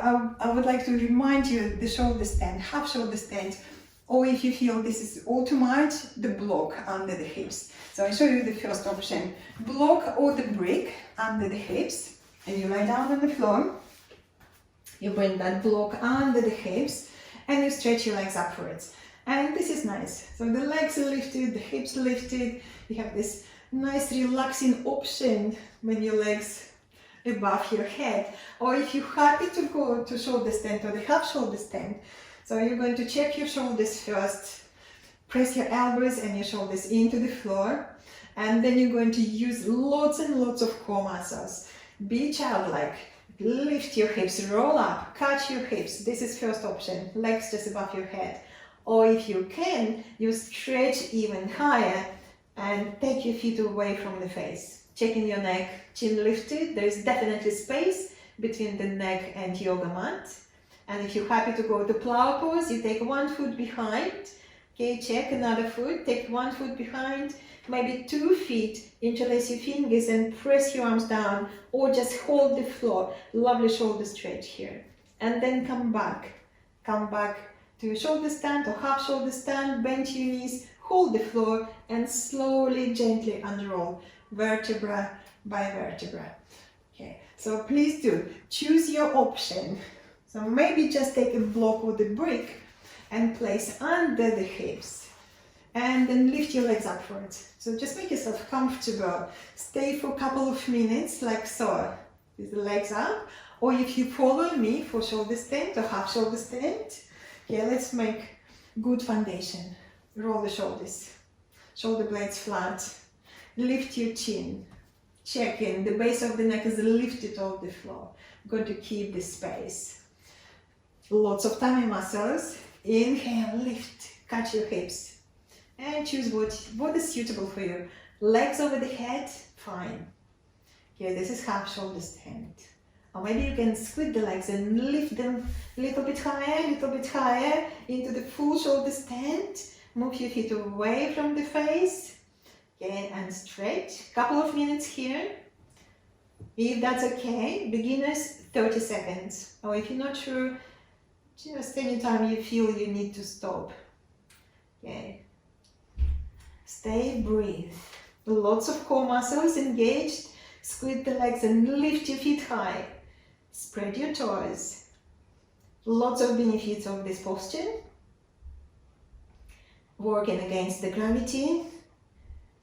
I would like to remind you the shoulder stand, half shoulder stand, or if you feel this is all too much, the block under the hips. So I show you the first option, block or the brick under the hips, and you lie down on the floor. You bring that block under the hips and you stretch your legs upwards. And this is nice. So the legs are lifted, the hips lifted. You have this nice relaxing option when your legs above your head. Or if you're happy to go to shoulder stand or the half shoulder stand, so you're going to check your shoulders first. Press your elbows and your shoulders into the floor. And then you're going to use lots and lots of core muscles. Be childlike. Lift your hips, roll up, catch your hips. This is first option, legs just above your head. Or if you can, you stretch even higher and take your feet away from the face. Checking your neck, chin lifted. There is definitely space between the neck and yoga mat. And if you're happy to go to plow pose, you take one foot behind. Okay, check another foot, take one foot behind, maybe 2 feet, interlace your fingers and press your arms down, or just hold the floor. Lovely shoulder stretch here. And then come back to a shoulder stand or half shoulder stand, bend your knees, hold the floor and slowly, gently unroll, vertebra by vertebra. Okay, so please do choose your option. So maybe just take a block or the brick and place under the hips and then lift your legs upwards. So just make yourself comfortable. Stay for a couple of minutes like so, with the legs up. Or if you follow me for shoulder stand or half shoulder stand, okay, let's make good foundation. Roll the shoulders, shoulder blades flat, lift your chin. Check in, the base of the neck is lifted off the floor. I'm going to keep the space. Lots of tummy muscles. Inhale, lift, catch your hips. And choose what is suitable for you. Legs over the head, fine. Here, this is half shoulder stand. Or maybe you can split the legs and lift them a little bit higher into the full shoulder stand. Move your feet away from the face. Okay, and stretch. Couple of minutes here. If that's okay, beginners, 30 seconds. Or if you're not sure, just anytime you feel you need to stop. Okay. Stay, breathe. Lots of core muscles engaged. Squeeze the legs and lift your feet high. Spread your toes. Lots of benefits of this posture. Working against the gravity.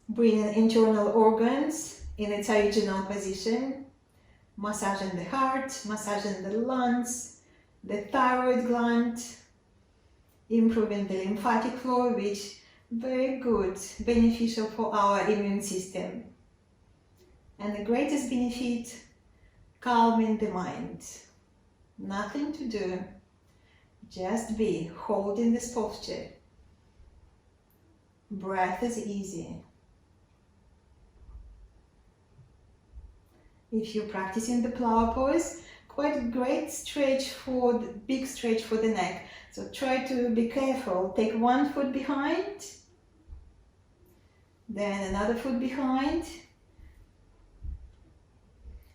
Bringing internal organs in its original position. Massaging the heart, massaging the lungs, the thyroid gland, improving the lymphatic flow, which very good, beneficial for our immune system. And the greatest benefit, calming the mind. Nothing to do, just be holding this posture. Breath is easy. If you're practicing the plow pose, quite a great stretch for the big stretch for the neck. So try to be careful. Take one foot behind, then another foot behind,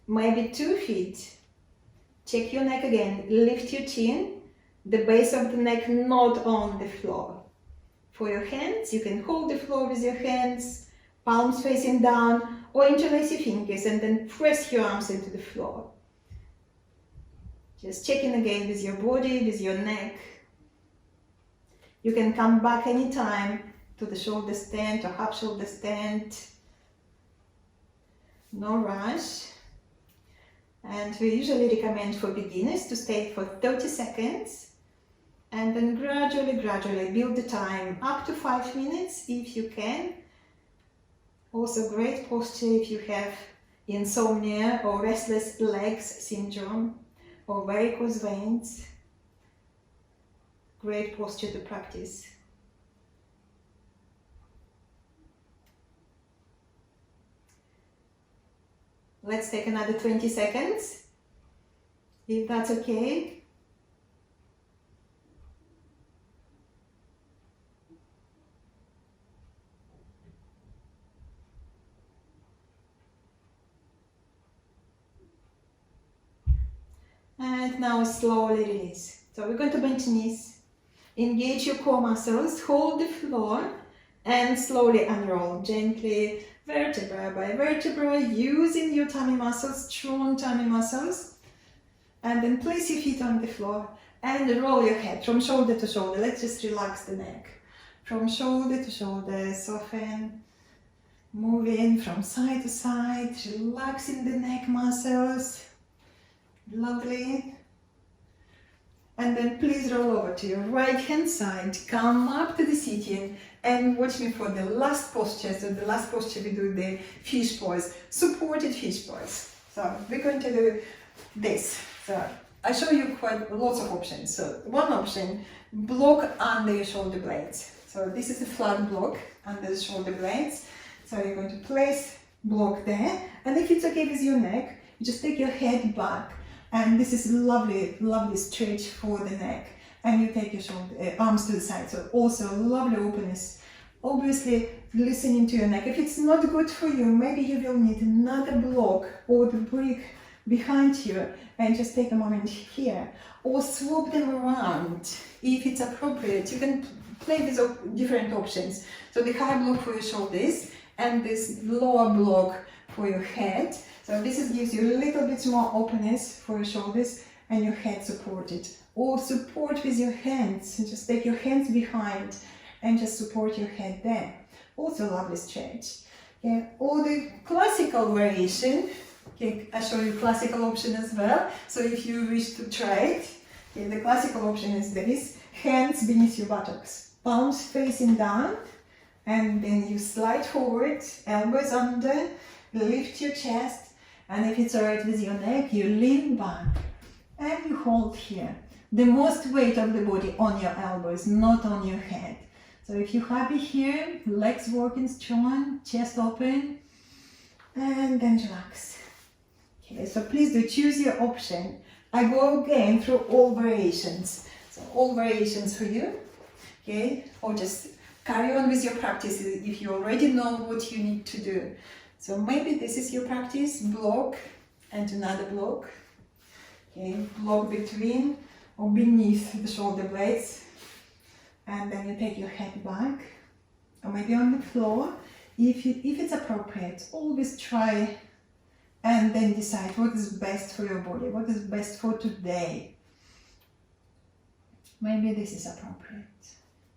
maybe 2 feet. Check your neck again. Lift your chin, the base of the neck not on the floor. For your hands, you can hold the floor with your hands, palms facing down, or interlace your fingers and then press your arms into the floor. Just checking again with your body, with your neck. You can come back anytime to the shoulder stand or half shoulder stand. No rush. And we usually recommend for beginners to stay for 30 seconds and then gradually build the time up to 5 minutes if you can. Also great posture if you have insomnia or restless legs syndrome or varicose veins. Great posture to practice. Let's take another 20 seconds, if that's okay. And And now slowly release. So we're going to bend knees. Engage your core muscles, hold the floor, and slowly unroll gently, vertebra by vertebra, using your tummy muscles, strong tummy muscles. And then place your feet on the floor and roll your head from shoulder to shoulder. Let's just relax the neck. From shoulder to shoulder, soften, moving from side to side, relaxing the neck muscles. Lovely. And then please roll over to your right hand side, come up to the sitting and watch me for the last posture. So the last posture we do the fish pose, supported fish pose. So we're going to do this. So I show you quite lots of options. So one option, block under your shoulder blades. So this is a flat block under the shoulder blades. So you're going to place block there. And if it's okay with your neck, you just take your head back. And this is lovely, lovely stretch for the neck. And you take your shoulder, arms to the side. So also lovely openness. Obviously, listening to your neck. If it's not good for you, maybe you will need another block or the brick behind you. And just take a moment here. Or swap them around if it's appropriate. You can play with different options. So the high block for your shoulders and this lower block for your head. So this gives you a little bit more openness for your shoulders and your head supported. Or support with your hands. Just take your hands behind and just support your head there. Also lovely stretch. Okay. Or the classical variation. Okay, I show you classical option as well. So if you wish to try it, okay, the classical option is this. Hands beneath your buttocks. Palms facing down. And then you slide forward, elbows under, lift your chest. And if it's alright with your neck, you lean back and you hold here. The most weight of the body on your elbows, not on your head. So if you're happy here, legs working strong, chest open, and then relax. Okay, so please do choose your option. I go again through all variations. So all variations for you. Okay, or just carry on with your practice if you already know what you need to do. So maybe this is your practice, block and another block. Okay, block between or beneath the shoulder blades. And then you take your head back, or maybe on the floor. If it's appropriate, always try and then decide what is best for your body, what is best for today. Maybe this is appropriate.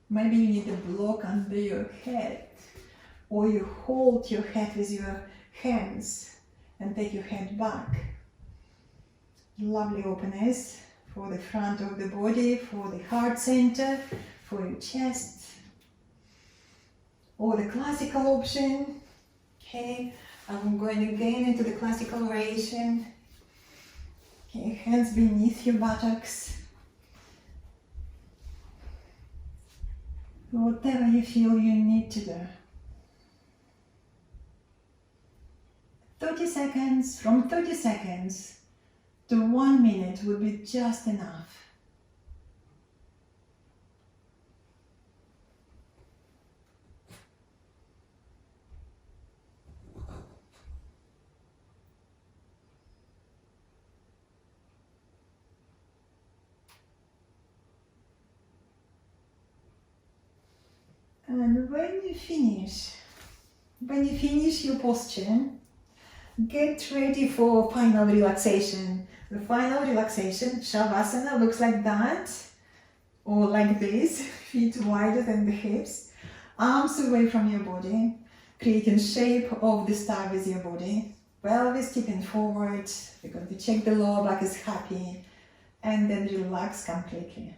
Maybe you need a block under your head. Or you hold your head with your hands and take your head back. Lovely openness for the front of the body, for the heart center, for your chest. Or the classical option. Okay, I'm going again into the classical variation. Okay, hands beneath your buttocks. Whatever you feel you need to do. 30 seconds, from 30 seconds to 1 minute would be just enough. And when you finish your posture, get ready for final relaxation. The final relaxation, Shavasana, looks like that, or like this, feet wider than the hips, arms away from your body, creating shape of the star with your body, pelvis tipping forward. We're going to check the lower back is happy, and then relax completely.